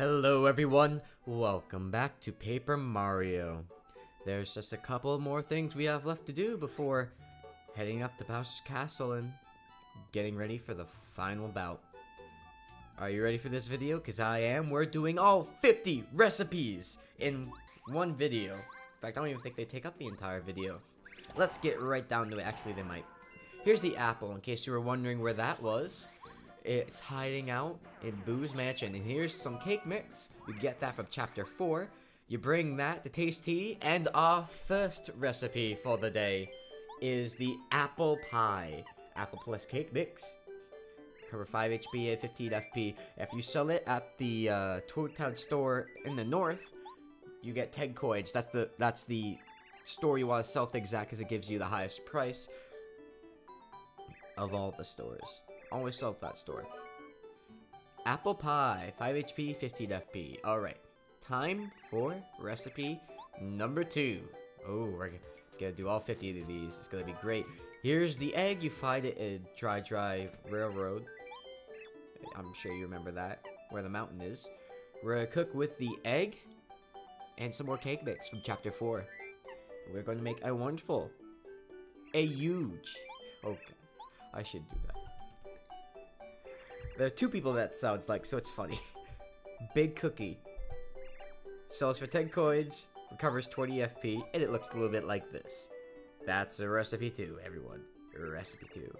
Hello everyone, welcome back to Paper Mario. There's just a couple more things we have left to do before heading up to Bowser's Castle and getting ready for the final bout. Are you ready for this video? Because I am. We're doing all 50 recipes in one video. In fact, I don't even think they take up the entire video. Let's get right down to it. Actually, they might. Here's the apple, in case you were wondering where that was. It's hiding out in Boo's mansion, and here's some cake mix. You get that from chapter 4. You bring that to Tayce T, and our first recipe for the day is the apple pie. Apple plus cake mix. Cover 5 HP and 15 FP. If you sell it at the Toad Town store in the north, you get 10 coins. That's the store you want to sell things at, because it gives you the highest price of all the stores. Always sell at that store. Apple pie, 5 HP, 15 FP. Alright, time for recipe number 2. Oh, we're gonna do all 50 of these. It's gonna be great. Here's the egg. You find it in Dry Railroad. I'm sure you remember that, where the mountain is. We're gonna cook with the egg and some more cake mix from chapter 4. We're going to make a wonderful, a huge, oh god, I should do that. There are two people that sounds like, so it's funny. Big cookie. Sells for 10 coins, recovers 20 FP, and it looks a little bit like this. That's a recipe 2, everyone. Recipe 2.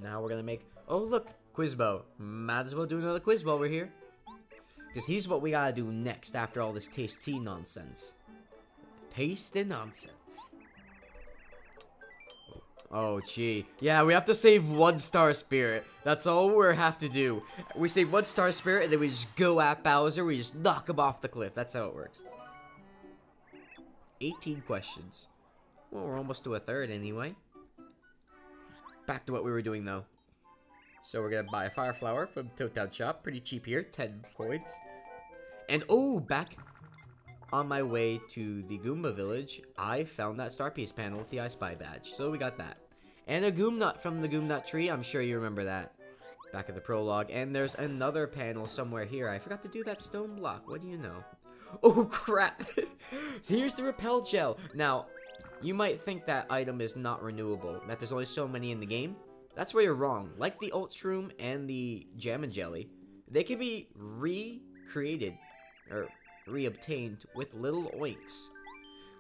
Now we're gonna make, oh look, Quizbo. Might as well do another quiz while we're here. Because here's what we gotta do next after all this Tayce T nonsense. Taste the nonsense. Oh, gee. Yeah, we have to save 1-star spirit. That's all we have to do. We save 1-star spirit, and then we just go at Bowser. We just knock him off the cliff. That's how it works. 18 questions. Well, we're almost to a third anyway. Back to what we were doing, though. So we're going to buy a fire flower from Toad Town Shop. Pretty cheap here. 10 coins. And, oh, back on my way to the Goomba village, I found that Star Piece panel with the I Spy badge. So we got that. And a Goom Nut from the Goom Nut tree. I'm sure you remember that. Back at the prologue. And there's another panel somewhere here. I forgot to do that stone block. What do you know? Oh, crap. Here's the repel gel. Now, you might think that item is not renewable. That there's only so many in the game. That's where you're wrong. Like the Alt Shroom and the Jam and Jelly, they can be recreated. Or reobtained with little oinks.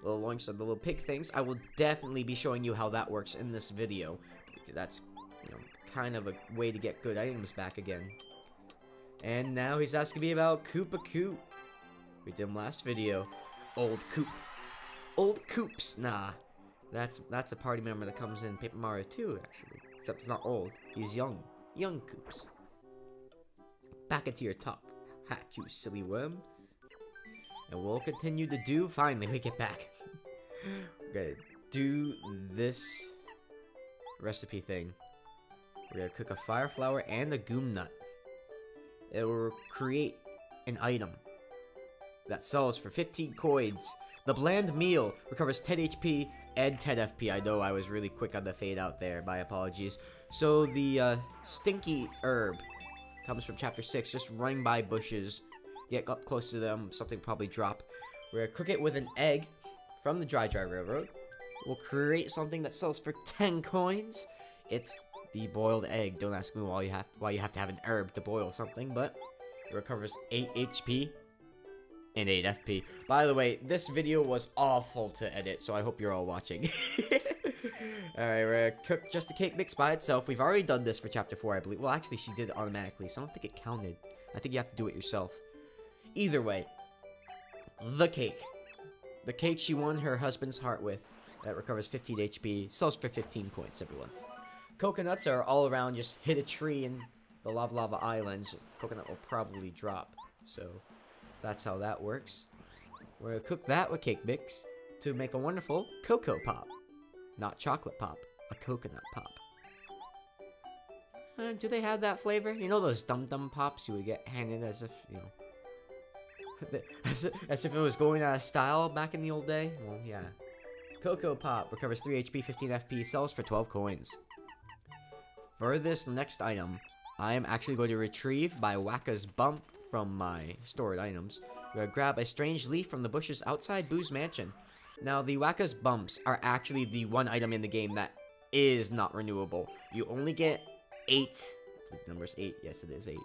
Little oinks are the little pig things. I will definitely be showing you how that works in this video. Because that's, you know, kind of a way to get good items back again. And now he's asking me about Koopa Coop. We did him last video. Old Coop. Old Coops. Nah. That's a party member that comes in Paper Mario 2, actually. Except it's not old. He's young. Young Coops. Back into your top hat, you silly worm. And we'll continue to do. Finally, we get back. We're gonna do this recipe thing. We're gonna cook a fire flower and a Goom Nut. It will create an item that sells for 15 coins. The bland meal recovers 10 HP and 10 FP. I know I was really quick on the fade out there. My apologies. So the stinky herb comes from chapter 6, just running by bushes. Get up close to them, something probably drop. We're gonna cook it with an egg from the Dry Railroad. We'll create something that sells for 10 coins. It's the boiled egg. Don't ask me why you have to have an herb to boil something, but it recovers 8 HP and 8 FP. By the way, this video was awful to edit, so I hope you're all watching. Alright, we're gonna cook just the cake mix by itself. We've already done this for chapter 4, I believe. Well, actually, she did it automatically, so I don't think it counted. I think you have to do it yourself. Either way, the cake. The cake she won her husband's heart with. That recovers 15 HP. Sells for 15 coins, everyone. Coconuts are all around. Just hit a tree in the Lava Islands. Coconut will probably drop. So, that's how that works. We're going to cook that with cake mix to make a wonderful Cocoa Pop. Not chocolate pop. A coconut pop. Do they have that flavor? You know those dum-dum pops you would get handed as if, you know, as if it was going out of style back in the old day? Well, yeah. Cocoa Pop recovers 3 HP, 15 FP, sells for 12 coins. For this next item, I am actually going to retrieve my Wacka's Bump from my stored items. We're gonna grab a strange leaf from the bushes outside Boo's mansion. Now, the Waka's bumps are actually the one item in the game that is not renewable. You only get 8. The number's 8. Yes, it is 8.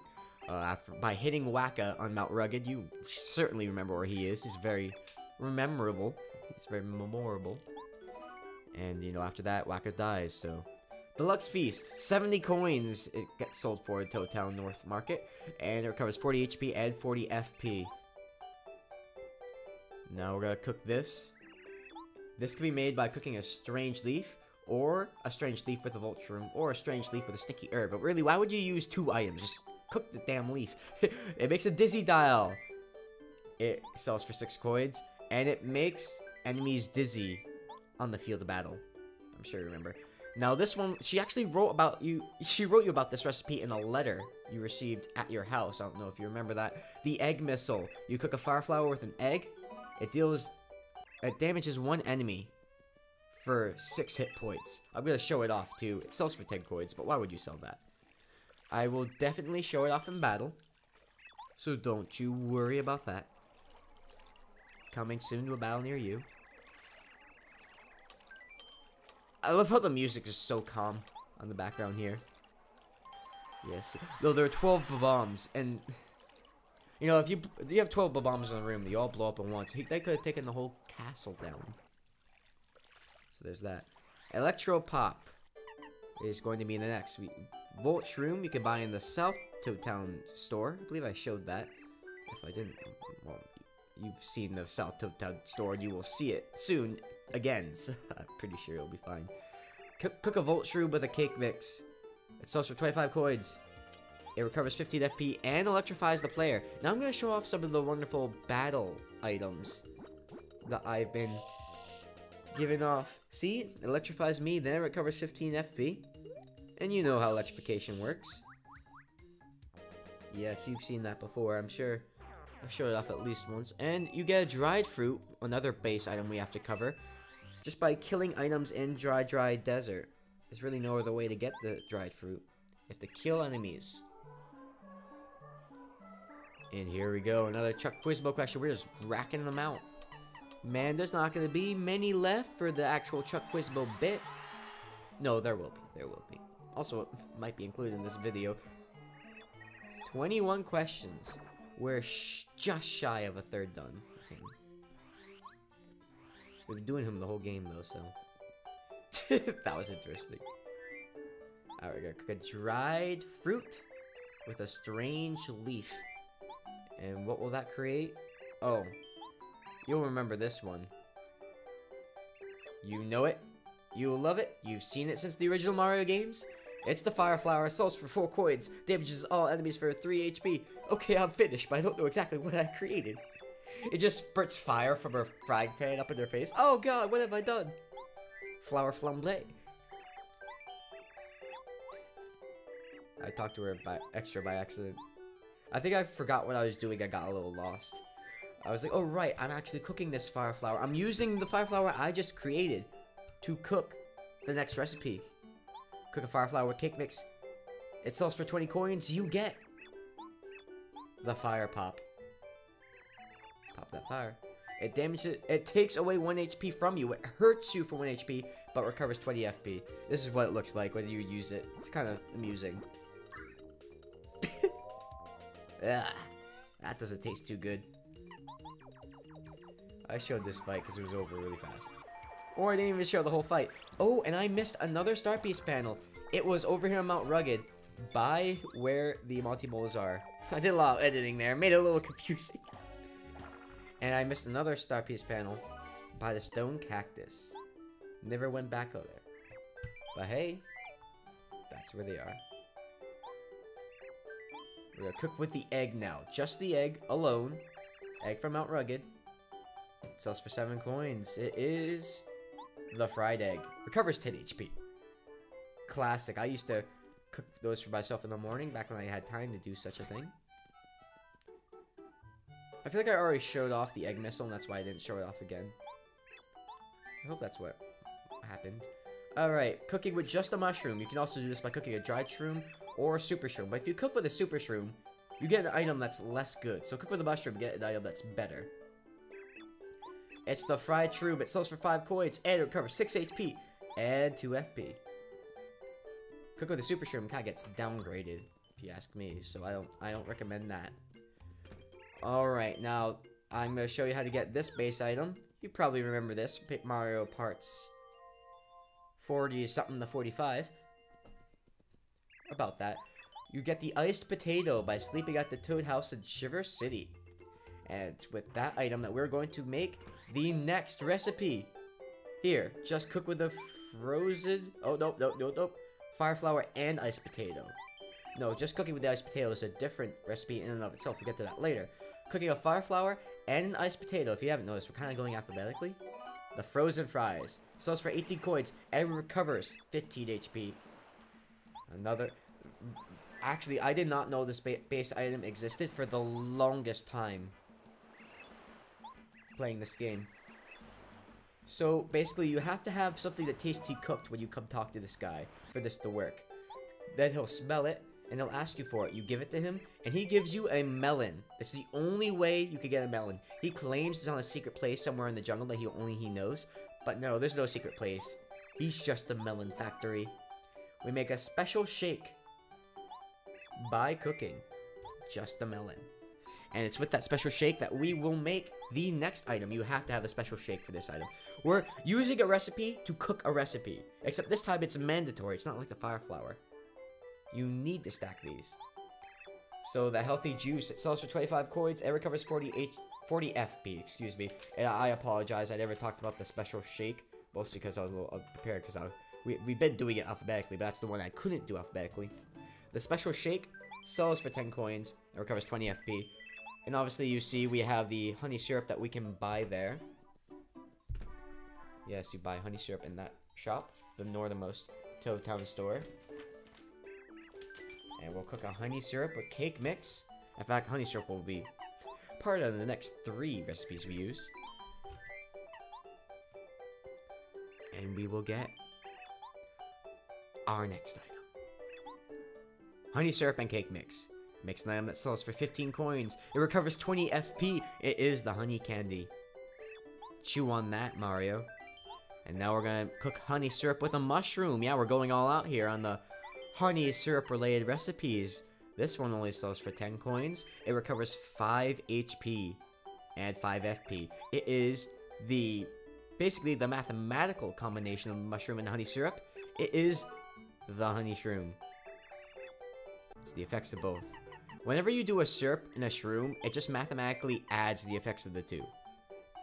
By hitting Waka on Mount Rugged, you certainly remember where he is. He's very memorable. He's very memorable. And, you know, after that, Waka dies, so... Deluxe Feast. 70 coins it gets sold for at Town North Market. And it recovers 40 HP and 40 FP. Now we're gonna cook this. This can be made by cooking a strange leaf, or a strange leaf with a Vulture, or a strange leaf with a sticky herb. But really, why would you use 2 items? Just cook the damn leaf. It makes a dizzy dial. It sells for 6 coins, and it makes enemies dizzy on the field of battle. I'm sure you remember. Now this one, she actually wrote about you. She wrote you about this recipe in a letter you received at your house. I don't know if you remember that. The egg missile. You cook a fire flower with an egg. It damages 1 enemy for 6 hit points. I'm gonna show it off too. It sells for 10 coins, but why would you sell that? I will definitely show it off in battle, so don't you worry about that. Coming soon to a battle near you. I love how the music is so calm on the background here. Yes. Though there are 12 bombs, and you know, if you have 12 bombs in the room, they all blow up at once. They could have taken the whole castle down. So there's that. Electro Pop is going to be in the next. Volt Shroom you can buy in the South Town store. I believe I showed that. If I didn't, well, you've seen the South Town store, and you will see it soon again. So I'm pretty sure it'll be fine. Cook a Volt Shroom with a cake mix. It sells for 25 coins. It recovers 15 FP and electrifies the player. Now I'm going to show off some of the wonderful battle items that I've been giving off. See? It electrifies me, then it recovers 15 FP. And you know how electrification works. Yes, you've seen that before, I'm sure. I showed it off at least once. And you get a dried fruit, another base item we have to cover, just by killing items in dry desert. There's really no other way to get the dried fruit. You have to kill enemies. And here we go, another Chuck Quizbo question. We're just racking them out. Man, there's not going to be many left for the actual Chuck Quizbo bit. No, there will be. There will be. Also, it might be included in this video. 21 questions. We're just shy of a third done. We've been doing him the whole game, though, so... that was interesting. Alright, we're gonna cook a dried fruit with a strange leaf. And what will that create? Oh, you'll remember this one. You know it. You'll love it. You've seen it since the original Mario games. It's the Fire Flower. Sells for 4 coins. Damages all enemies for 3 HP. Okay, I'm finished, but I don't know exactly what I created. It just spurts fire from her frying pan up in her face. Oh god, what have I done? Flower flambe. I talked to her by accident. I think I forgot what I was doing. I got a little lost. I was like, oh right, I'm actually cooking this fire flower. I'm using the fire flower I just created to cook the next recipe. Cook a fire flower with cake mix. It sells for 20 coins. You get the fire pop. Pop that fire. It damages. It takes away 1 HP from you. It hurts you for 1 HP, but recovers 20 FP. This is what it looks like when you use it. It's kind of amusing. Ugh, that doesn't taste too good. I showed this fight because it was over really fast. Or I didn't even show the whole fight. Oh, and I missed another star piece panel. It was over here on Mount Rugged, by where the Monty Moles are. I did a lot of editing there, made it a little confusing. And I missed another star piece panel by the stone cactus. Never went back over there. But hey, that's where they are. We're gonna cook with the egg now. Just the egg alone. Egg from Mount Rugged. It sells for 7 coins. It is the fried egg. Recovers 10 HP. Classic. I used to cook those for myself in the morning back when I had time to do such a thing. I feel like I already showed off the egg missile, and that's why I didn't show it off again. I hope that's what happened. Alright, cooking with just a mushroom. You can also do this by cooking a dried shroom or a super shroom. But if you cook with a super shroom, you get an item that's less good. So cook with the mushroom, get an item that's better. It's the fried shroom. It sells for 5 coins and it recovers 6 HP and 2 FP. Cook with the super shroom kind of gets downgraded, if you ask me. So I don't recommend that. All right, now I'm gonna show you how to get this base item. You probably remember this, Mario Parts 40 something to 45. About that. You get the iced potato by sleeping at the Toad House in Shiver City. And it's with that item that we're going to make the next recipe. Here, just cook with the frozen... Oh, nope. Fire flower and iced potato. No, just cooking with the iced potato is a different recipe in and of itself. We'll get to that later. Cooking a fire flower and an iced potato. If you haven't noticed, we're kind of going alphabetically. The frozen fries. Sells for 18 coins and recovers 15 HP. Another... Actually, I did not know this base item existed for the longest time playing this game. So, basically, you have to have something that Tayce T cooked when you come talk to this guy for this to work. Then he'll smell it, and he'll ask you for it. You give it to him, and he gives you a melon. This is the only way you could get a melon. He claims it's on a secret place somewhere in the jungle that only he knows. But no, there's no secret place. He's just a melon factory. We make a special shake by cooking just the melon. And it's with that special shake that we will make the next item. You have to have a special shake for this item. We're using a recipe to cook a recipe. Except this time it's mandatory. It's not like the fire flower. You need to stack these. So the healthy juice, it sells for 25 coins. It recovers 40 FP, excuse me. And I apologize. I never talked about the special shake. Mostly because I was a little unprepared. Because we've been doing it alphabetically. But that's the one I couldn't do alphabetically. The special shake sells for 10 coins. It recovers 20 FP. And obviously, you see, we have the honey syrup that we can buy there. Yes, you buy honey syrup in that shop. The northernmost Toad Town store. And we'll cook a honey syrup with cake mix. In fact, honey syrup will be part of the next 3 recipes we use. And we will get our next item. Honey syrup and cake mix. Mixed an item that sells for 15 coins. It recovers 20 FP. It is the honey candy. Chew on that, Mario. And now we're gonna cook honey syrup with a mushroom. Yeah, we're going all out here on the honey syrup related recipes. This one only sells for 10 coins. It recovers 5 HP and 5 FP. It is basically the mathematical combination of mushroom and honey syrup. It is the honey shroom. It's the effects of both. Whenever you do a syrup and a shroom, it just mathematically adds the effects of the two.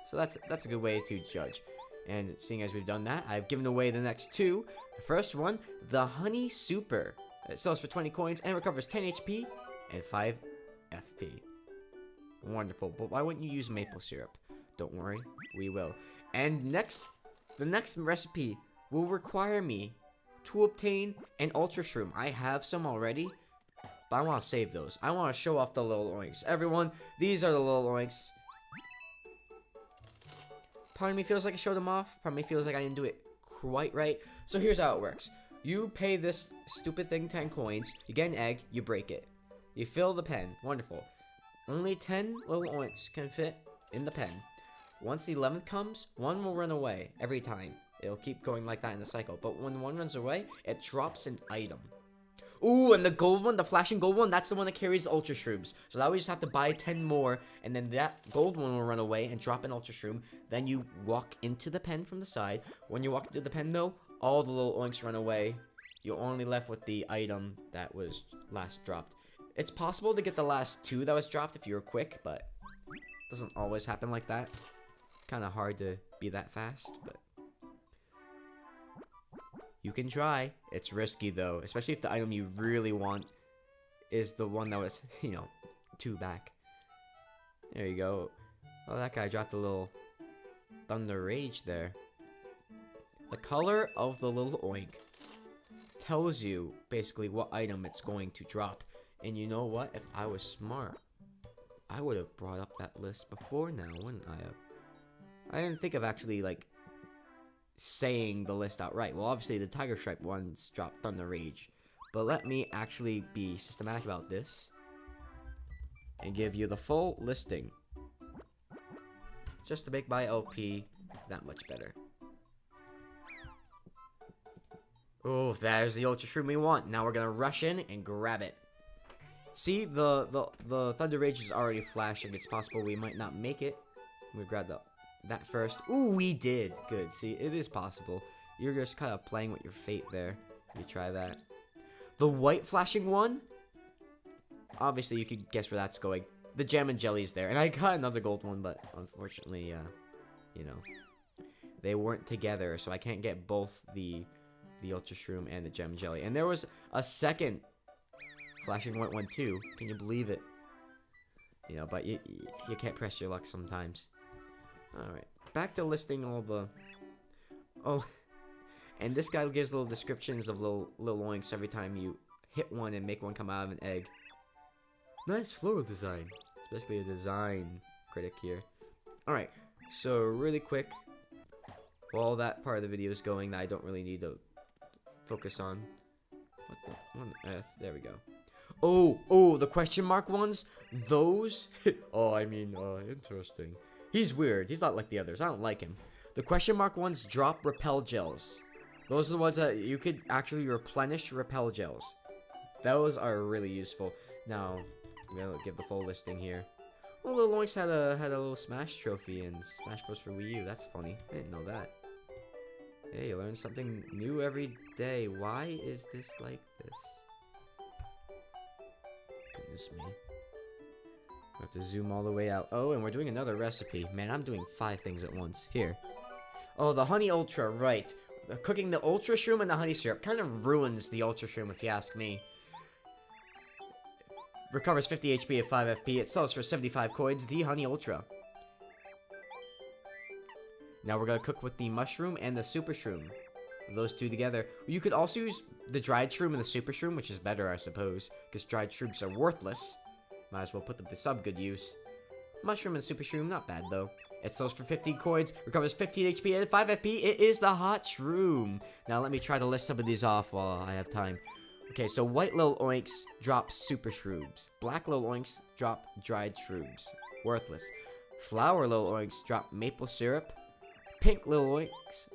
So that's a good way to judge. And seeing as we've done that, I've given away the next 2. The first one, the Honey Super. It sells for 20 coins and recovers 10 HP and 5 FP. Wonderful. But why wouldn't you use maple syrup? Don't worry, we will. And the next recipe will require me to obtain an Ultra Shroom. I have some already, but I want to save those. I want to show off the little oinks. Everyone, these are the little oinks. Part of me feels like I showed them off. Part of me feels like I didn't do it quite right. So here's how it works. You pay this stupid thing 10 coins. You get an egg. You break it. You fill the pen. Wonderful. Only 10 little oinks can fit in the pen. Once the 11th comes, one will run away every time. It'll keep going like that in the cycle. But when one runs away, it drops an item. Ooh, and the gold one, the flashing gold one, that's the one that carries Ultra Shrooms. So now we just have to buy 10 more, and then that gold one will run away and drop an Ultra Shroom. Then you walk into the pen from the side. When you walk into the pen, though, all the little oinks run away. You're only left with the item that was last dropped. It's possible to get the last 2 that was dropped if you were quick, but it doesn't always happen like that. Kind of hard to be that fast, but you can try. It's risky, though, especially if the item you really want is the one that was, 2 back. There you go. Oh, that guy dropped a little Thunder Rage there. The color of the little oink tells you basically what item it's going to drop. And you know what? If I was smart, I would have brought up that list before now, wouldn't I have? I didn't think of actually, saying the list outright. Well, obviously, the Tiger Stripe ones drop Thunder Rage. But let me actually be systematic about this. and give you the full listing. Just to make my LP that much better. Oh, there's the Ultra Shroom we want. Now we're gonna rush in and grab it. See, the Thunder Rage is already flashing. It's possible we might not make it. We grab that first. Ooh, we did. Good. See, it is possible. You're just kind of playing with your fate there. Let me try that. The white flashing one? Obviously, you could guess where that's going. The Jam and Jelly is there. And I got another gold one, but unfortunately, you know, they weren't together. So I can't get both the Ultra Shroom and the Gem and Jelly. And there was a second flashing white one too. Can you believe it? You know, but you can't press your luck sometimes. Alright. Back to listing all the... Oh. And this guy gives little descriptions of little oinks every time you hit one and make one come out of an egg. Nice floral design. It's basically a design critic here. Alright. So, really quick. While that part of the video is going that I don't really need to focus on. What on earth? There we go. Oh, the question mark ones? Those? Oh, I mean, interesting. He's weird. He's not like the others. I don't like him. The question mark ones drop repel gels. Those are the ones that you could actually replenish repel gels. Those are really useful. Now, I'm gonna give the full listing here. Oh, Little Oinks had a little Smash trophy in Smash Bros. For Wii U. That's funny. I didn't know that. Hey, you learn something new every day. Why is this like this? Goodness me. I have to zoom all the way out. Oh, and we're doing another recipe. Man, I'm doing 5 things at once. Here. Oh, the Honey Ultra, right. Cooking the Ultra Shroom and the Honey Syrup kind of ruins the Ultra Shroom, if you ask me. Recovers 50 HP at 5 FP. It sells for 75 coins. The Honey Ultra. Now we're going to cook with the Mushroom and the Super Shroom. Those two together. You could also use the Dried Shroom and the Super Shroom, which is better, I suppose. Because Dried Shrooms are worthless. Might as well put them to some good use. Mushroom and Super Shroom, not bad though. It sells for 15 coins, recovers 15 HP at 5 FP. It is the Hot Shroom. Now let me try to list some of these off while I have time. Okay, so white Little Oinks drop Super Shrooms. Black Little Oinks drop Dried Shrooms. Worthless. Flower Little Oinks drop Maple Syrup. Pink Little Oinks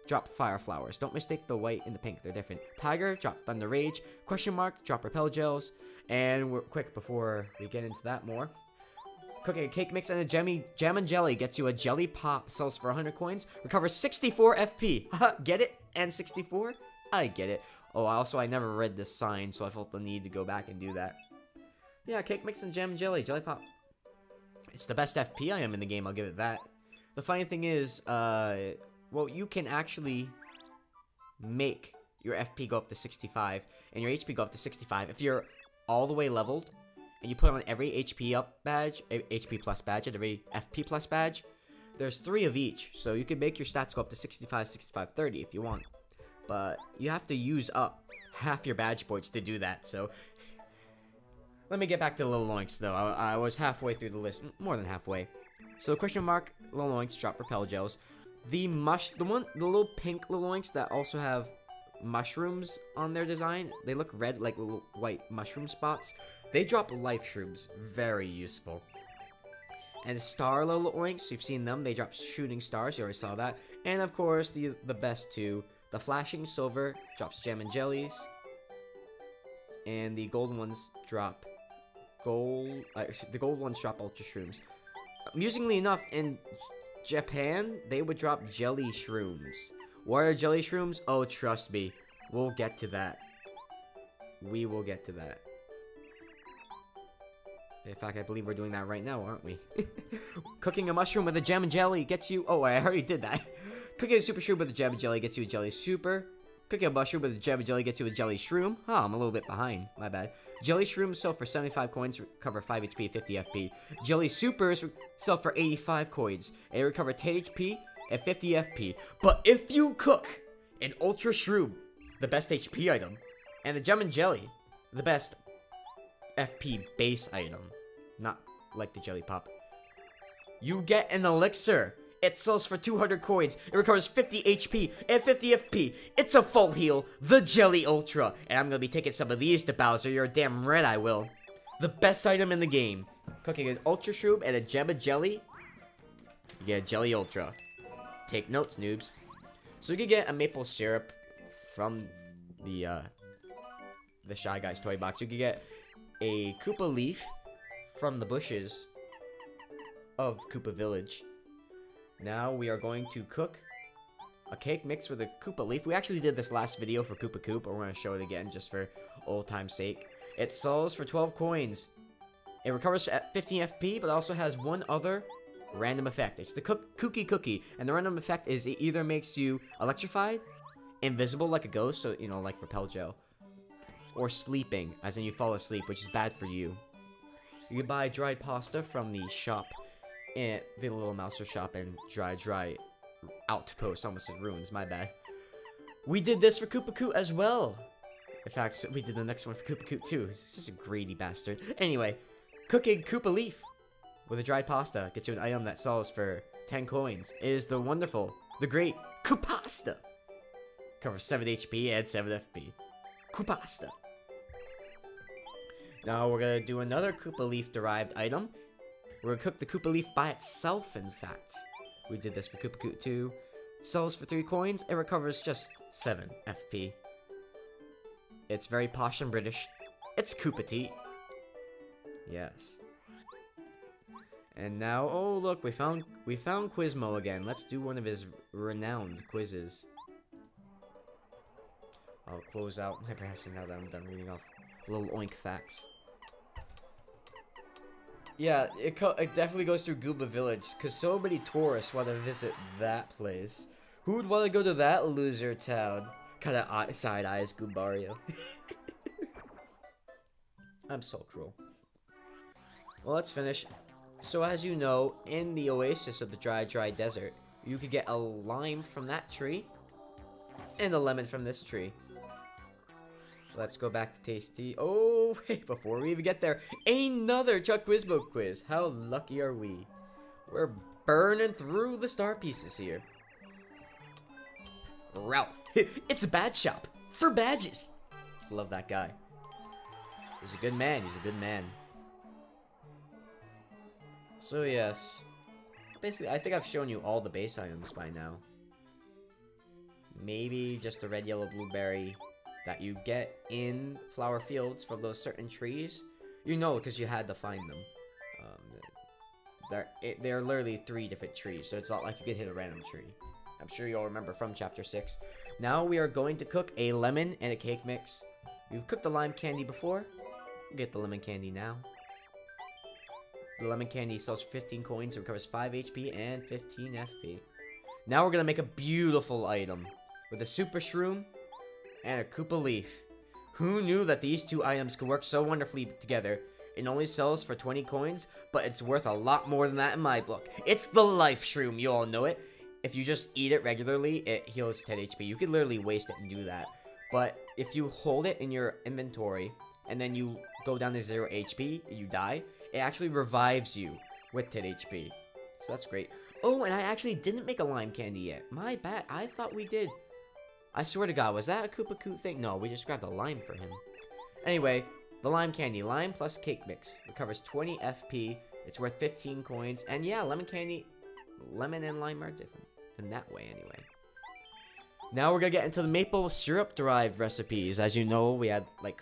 drop Fire Flowers. Don't mistake the white and the pink, they're different. Tiger drop Thunder Rage. Question mark drop Repel Gels. And we're quick before we get into that more. Cooking a cake mix and a jam and jelly gets you a jelly pop. Sells for 100 coins. Recovers 64 FP. Get it? And 64? I get it. Oh, I never read this sign, so I felt the need to go back and do that. Yeah, cake mix and jam and jelly. Jelly pop. It's the best FP I am in the game, I'll give it that. The funny thing is, well, you can actually make your FP go up to 65 and your HP go up to 65 if you're all the way leveled and you put on every HP up badge, HP plus badge, and every FP plus badge. There's 3 of each, so you can make your stats go up to 65, 65, 30 if you want. But you have to use up half your badge points to do that, so... Let me get back to the Little Oinks, though. I was halfway through the list, more than halfway. So question mark, Little Oinks drop Repel Gels. The little pink Little Oinks that also have mushrooms on their design, they look red like little white mushroom spots. They drop Life Shrooms, very useful. And Star Little Oinks, you've seen them, they drop Shooting Stars, you already saw that. And of course, the best two, the Flashing Silver drops Gem and Jellies. And the golden ones drop the gold ones drop Ultra Shrooms. Amusingly enough, in Japan, they would drop Jelly Shrooms. What are Jelly Shrooms? Oh, trust me. We'll get to that. We will get to that. In fact, I believe we're doing that right now, aren't we? Cooking a mushroom with a jam and jelly gets you... Oh, I already did that. Cooking a super shroom with a jam and jelly gets you a jelly super. Cooking a mushroom with a jam and jelly gets you a jelly shroom. Oh, I'm a little bit behind. My bad. Jelly shrooms sell for 75 coins, recover 5 HP at 50 FP. Jelly supers sell for 85 coins, and recover 10 HP at 50 FP. But if you cook an Ultra Shroom, the best HP item, and the Gem and Jelly, the best FP base item, not like the Jelly Pop, you get an elixir. It sells for 200 coins. It recovers 50 HP and 50 FP. It's a full heal, the Jelly Ultra. And I'm gonna be taking some of these to Bowser. You're damn right I will. The best item in the game. cooking an Ultra Shroom and a Gem of Jelly, you get a Jelly Ultra. Take notes, noobs. So you can get a maple syrup from the Shy Guys toy box. You can get a Koopa leaf from the bushes of Koopa Village. Now we are going to cook a cake mix with a Koopa leaf. We actually did this last video for Koopa Koop, but we're going to show it again just for old time's sake. It sells for 12 coins. It recovers at 15 FP, but also has one other random effect. It's the Kooky Cookie, and the random effect is it either makes you electrified, invisible like a ghost, so, you know, like Repel Gel, or sleeping, as in you fall asleep, which is bad for you. You can buy dried pasta from the shop, the Little Mouser shop, and dry outpost. Almost said ruins, my bad. We did this for Koopa Koop as well. In fact, we did the next one for Koopa Koop too. He's just a greedy bastard. Anyway, cooking Koopa leaf with a dried pasta gets you an item that sells for 10 coins. It is the wonderful, the great Koopasta. Covers 7 HP and 7 FP. Koopasta. Now we're gonna do another Koopa leaf derived item. We're gonna cook the Koopa leaf by itself, in fact. We did this for Koopa Koop 2. Sells for 3 coins. It recovers just 7 FP. It's very posh and British. It's Koopa Tea. Yes. And now, oh look, we found Quizmo again. Let's do one of his renowned quizzes. I'll close out my browser now that I'm done reading off little oink facts. Yeah, it definitely goes through Gooba Village, because so many tourists want to visit that place. Who would want to go to that loser town? Kind of side eyes Goombario. I'm so cruel. Well, let's finish. So as you know, in the oasis of the dry desert, you could get a lime from that tree, and a lemon from this tree. Let's go back to Tayce T. Oh, wait, before we even get there, another Chuck Quizmo quiz. How lucky are we? We're burning through the star pieces here. Ralph. It's a badge shop for badges. Love that guy. He's a good man. He's a good man. So, yes. Basically, I think I've shown you all the base items by now. Maybe just the red, yellow, blueberry that you get in flower fields from those certain trees. You know, because you had to find them. They're literally 3 different trees, so it's not like you could hit a random tree. I'm sure you'll remember from Chapter 6. Now we are going to cook a lemon and a cake mix. We've cooked the lime candy before. We'll get the lemon candy now. The lemon candy sells for 15 coins. It recovers 5 HP and 15 FP. Now we're going to make a beautiful item with a Super Shroom and a Koopa Leaf. Who knew that these 2 items could work so wonderfully together? It only sells for 20 coins, but it's worth a lot more than that in my book. It's the Life Shroom, you all know it. If you just eat it regularly, it heals 10 HP. You could literally waste it and do that. But if you hold it in your inventory, and then you go down to 0 HP, and you die, it actually revives you with 10 HP. So that's great. Oh, and I actually didn't make a lime candy yet. My bad. I thought we did. I swear to God, was that a Koopa Koop thing? No, we just grabbed a lime for him. Anyway, the lime candy. Lime plus cake mix. Recovers 20 FP. It's worth 15 coins. And yeah, lemon candy, lemon and lime are different. In that way, anyway. Now we're gonna get into the maple syrup derived recipes. As you know, we had like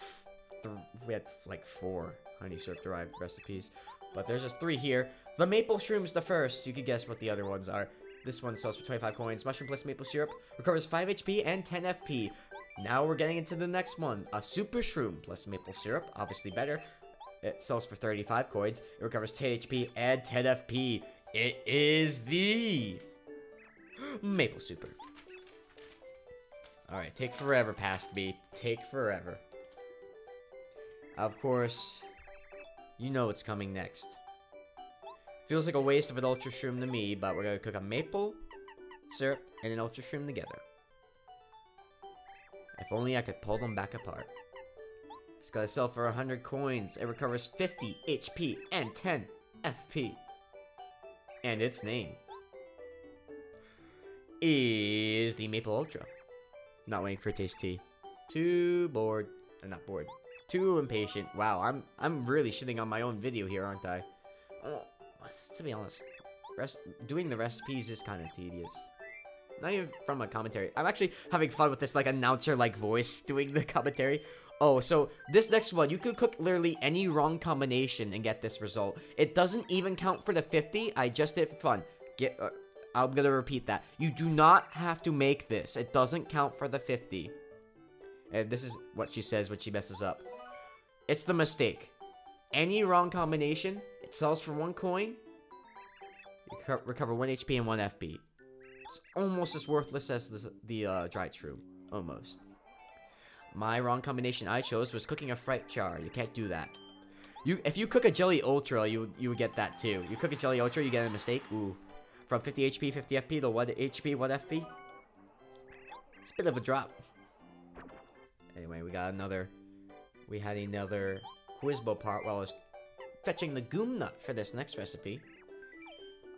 4 honey syrup derived recipes, but there's just 3 here. The maple shroom's the first. You can guess what the other ones are. This one sells for 25 coins. Mushroom plus maple syrup recovers 5 HP and 10 FP. Now we're getting into the next one. A super shroom plus maple syrup, obviously better. It sells for 35 coins. It recovers 10 HP and 10 FP. It is the Maple Super. Alright, take forever past me. Take forever. Of course, you know what's coming next. Feels like a waste of an Ultra Shroom to me, but we're gonna cook a maple syrup and an Ultra Shroom together. If only I could pull them back apart. It's gonna sell for 100 coins. It recovers 50 HP and 10 FP. And its name is the Maple Ultra. Not waiting for Tayce T. Too bored. Not bored. Too impatient. Wow, I'm really shitting on my own video here, aren't I? to be honest, doing the recipes is kind of tedious. Not even from a commentary. I'm actually having fun with this, like, announcer-like voice doing the commentary. Oh, so this next one, you could cook literally any wrong combination and get this result. It doesn't even count for the 50. I just did it for fun. I'm gonna repeat that. You do not have to make this. It doesn't count for the 50. And this is what she says when she messes up. It's the mistake. Any wrong combination, it sells for 1 coin. You recover 1 HP and 1 FP. It's almost as worthless as the dried shroom. Almost. My wrong combination I chose was cooking a fright char. You can't do that. If you cook a jelly ultra, you would get that too. You cook a jelly ultra, you get a mistake. Ooh. From 50 HP, 50 FP to 1 HP, 1 FP. It's a bit of a drop. Anyway, we had another Quizbo part while I was fetching the goom nut for this next recipe.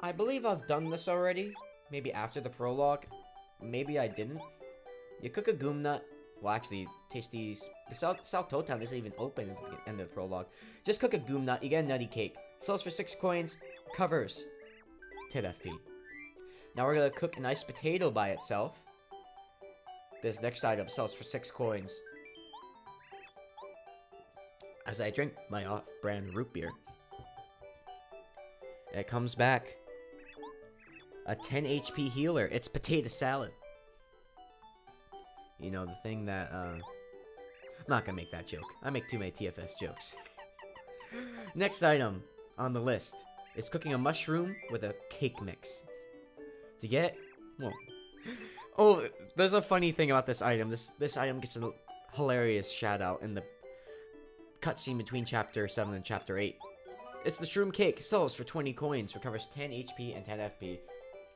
I believe I've done this already. Maybe after the prologue. Maybe I didn't. You cook a goom nut. Well, actually, Tayce T's... The South Toe Town isn't even open at the end of the prologue. Just cook a goom nut. You get a nutty cake. Sells for 6 coins. Covers 10 FP. Now we're going to cook an iced potato by itself. This next item sells for 6 coins. As I drink my off-brand root beer. It comes back. A 10 HP healer. It's potato salad. You know, the thing that, I'm not gonna make that joke. I make too many TFS jokes. Next item on the list is cooking a mushroom with a cake mix. To get, well, oh, there's a funny thing about this item. This item gets a hilarious shout out in the cutscene between Chapter 7 and Chapter 8. It's the shroom cake. Sells for 20 coins. Recovers 10 HP and 10 FP.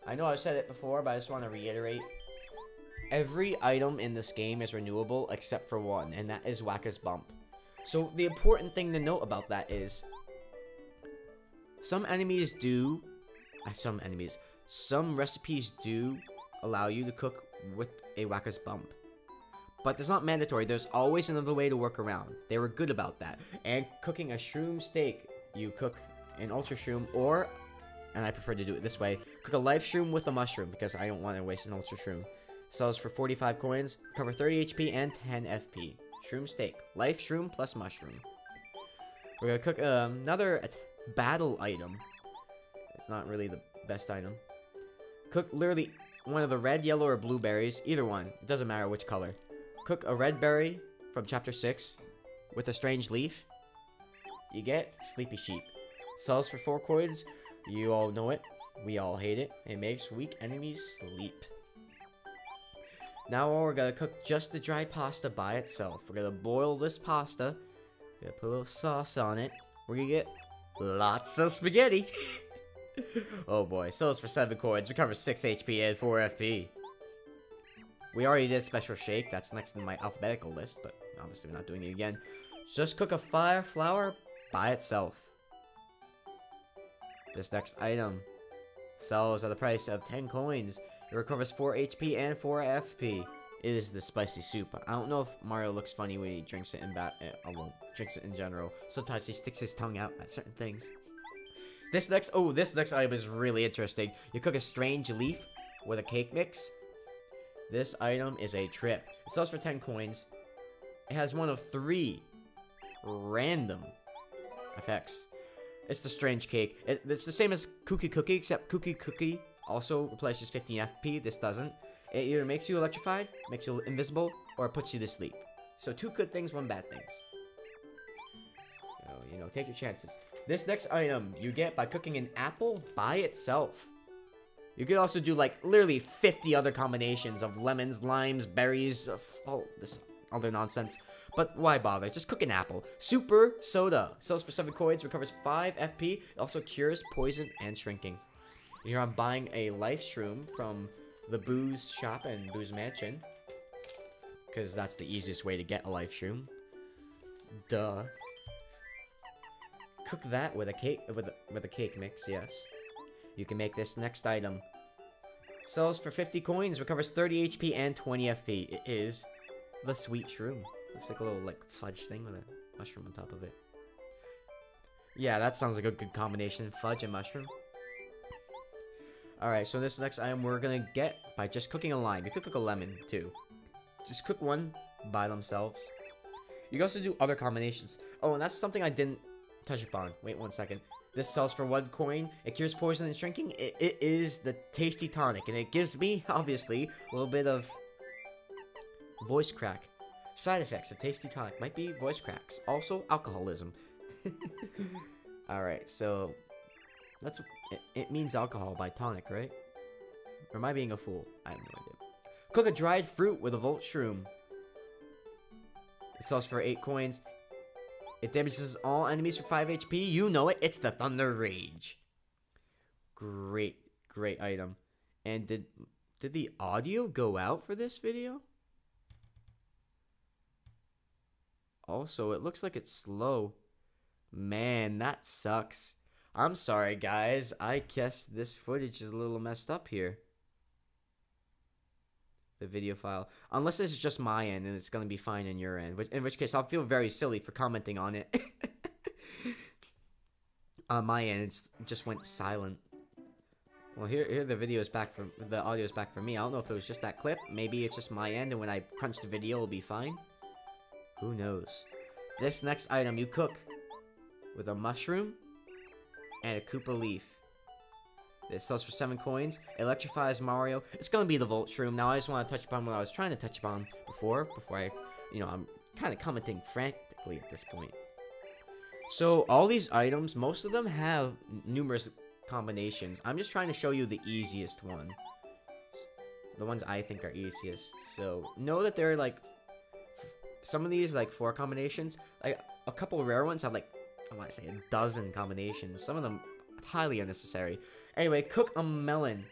I know I've said it before, but I just want to reiterate. Every item in this game is renewable except for one, and that is Wacka's Bump. So the important thing to note about that is some recipes do allow you to cook with a Wacka's Bump. But it's not mandatory. There's always another way to work around. They were good about that. And cooking a shroom steak, you cook an ultra shroom, or, and I prefer to do it this way, cook a life shroom with a mushroom because I don't want to waste an ultra shroom. Sells for 45 coins, cover 30 HP and 10 FP. Shroom steak, life shroom plus mushroom. We're gonna cook another battle item. It's not really the best item. Cook literally one of the red, yellow, or blue berries, either one. It doesn't matter which color. Cook a red berry from Chapter 6 with a strange leaf. You get Sleepy Sheep. Sells for 4 coins. You all know it. We all hate it. It makes weak enemies sleep. Now we're gonna cook just the dry pasta by itself. We're gonna boil this pasta. We're gonna put a little sauce on it. We're gonna get lots of spaghetti. Oh boy. Sells for 7 coins. Recovers 6 HP and 4 FP. We already did Special Shake. That's next in my alphabetical list, but obviously we're not doing it again. Just cook a fire flour by itself. This next item sells at the price of 10 coins. It recovers 4 HP and 4 FP. It is the spicy soup. I don't know if Mario looks funny when he drinks it drinks it in general. Sometimes he sticks his tongue out at certain things. This next item is really interesting. You cook a strange leaf with a cake mix. This item is a trip. It sells for 10 coins. It has one of 3 random effects. It's the strange cake. It's the same as Cookie Cookie, except Cookie Cookie also replenishes 15 FP. This doesn't. It either makes you electrified, makes you invisible, or it puts you to sleep. So 2 good things, 1 bad things. So, you know, take your chances. This next item you get by cooking an apple by itself. You could also do, like, literally 50 other combinations of lemons, limes, berries, all this other nonsense. But why bother? Just cook an apple. Super Soda. Sells for 7 coins, recovers 5 FP. It also cures poison and shrinking. Here I'm buying a life shroom from the Booze Shop and Booze Mansion. Because that's the easiest way to get a life shroom. Duh. Cook that with a cake mix, yes. You can make this next item. Sells for 50 coins, recovers 30 HP and 20 FP. It is the sweet shroom. Looks like a little, like, fudge thing with a mushroom on top of it. Yeah, that sounds like a good combination. Fudge and mushroom. Alright, so this next item we're gonna get by just cooking a lime. You could cook a lemon, too. Just cook one by themselves. You can also do other combinations. Oh, and that's something I didn't touch upon. Wait 1 second. This sells for 1 coin. It cures poison and shrinking. It is the Tayce T tonic, and it gives me, obviously, a little bit of voice crack. Side effects of Tayce T tonic might be voice cracks. Also, alcoholism. Alright, so that's it means alcohol by tonic, right? Or am I being a fool? I have no idea. Cook a dried fruit with a Volt Shroom. It sells for 8 coins. It damages all enemies for 5 HP. You know it. It's the Thunder Rage. Great, great item. And did the audio go out for this video? Also, it looks like it's slow. Man, that sucks. I'm sorry, guys. I guess this footage is a little messed up here. The video file. Unless this is just my end and it's going to be fine in your end. In which case, I'll feel very silly for commenting on it. On my end, it just went silent. Well, here the video is back from... The audio is back for me. I don't know if it was just that clip. Maybe it's just my end, and when I crunch the video, it'll be fine. Who knows? This next item you cook with a mushroom and a Koopa leaf. This sells for 7 coins. Electrifies Mario. It's gonna be the Volt Shroom. Now I just want to touch upon what I was trying to touch upon before I, I'm kind of commenting frantically at this point. So all these items, most of them have numerous combinations. I'm just trying to show you the easiest one. The ones I think are easiest. So know that there are like some of these like 4 combinations. Like a couple of rare ones have like, I want to say, a dozen combinations. Some of them highly unnecessary. Anyway, cook a melon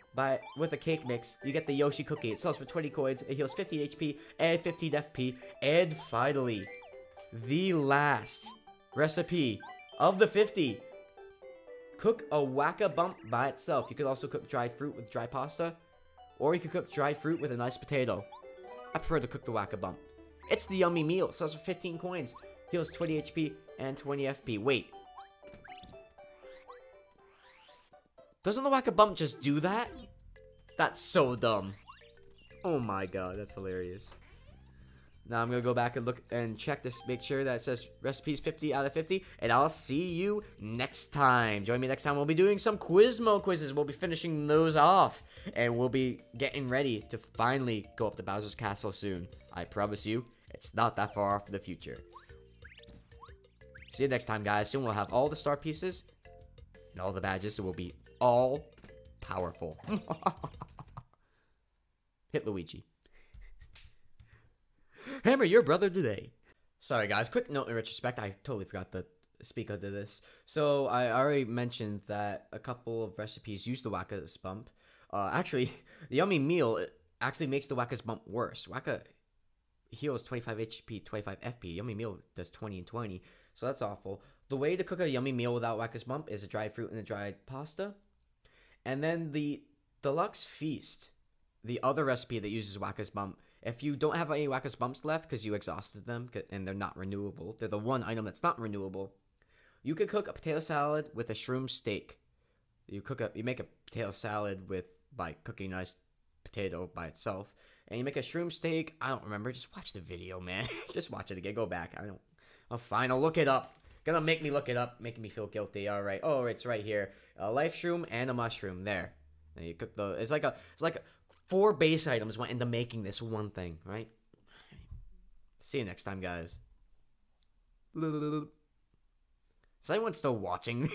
with a cake mix. You get the Yoshi cookie. It sells for 20 coins. It heals 50 HP and 15 FP. And finally, the last recipe of the 50. Cook a Whack-A-Bump by itself. You could also cook dried fruit with dry pasta. Or you could cook dried fruit with a nice potato. I prefer to cook the Whack-A-Bump. It's the yummy meal. It sells for 15 coins. Heals 20 HP and 20 FP. Wait. Doesn't the Whack-A-Bump just do that? That's so dumb. Oh my god, that's hilarious. Now I'm gonna go back and look and check this, make sure that it says recipes 50 out of 50, and I'll see you next time. Join me next time. We'll be doing some Quizmo quizzes. We'll be finishing those off, and we'll be getting ready to finally go up to Bowser's Castle soon. I promise you, it's not that far off in the future. See you next time, guys. Soon we'll have all the star pieces and all the badges, so we'll be all powerful. Hit Luigi. Hammer your brother today. Sorry, guys. Quick note in retrospect. I totally forgot to speak into this. So, I already mentioned that a couple of recipes use the Whack-A-Bump. Actually, the yummy meal actually makes the Whack-A-Bump worse. Whack-A heals 25 HP, 25 FP. Yummy meal does 20 and 20. So, that's awful. The way to cook a yummy meal without Whack-A-Bump is a dried fruit and a dried pasta. And then the Deluxe Feast, the other recipe that uses Whack-A-Bump. If you don't have any Whack-A-Bumps left because you exhausted them and they're not renewable, they're the one item that's not renewable, you could cook a potato salad with a shroom steak. You make a potato salad by cooking a nice potato by itself, and you make a shroom steak. I don't remember. Just watch the video, man. Just watch it again. Go back. Oh, fine. I'll look it up. Gonna make me look it up, making me feel guilty. All right. Oh, it's right here. A life shroom and a mushroom. There. And you cook the. It's like 4 base items went into making this one thing, right? See you next time, guys. Is anyone still watching?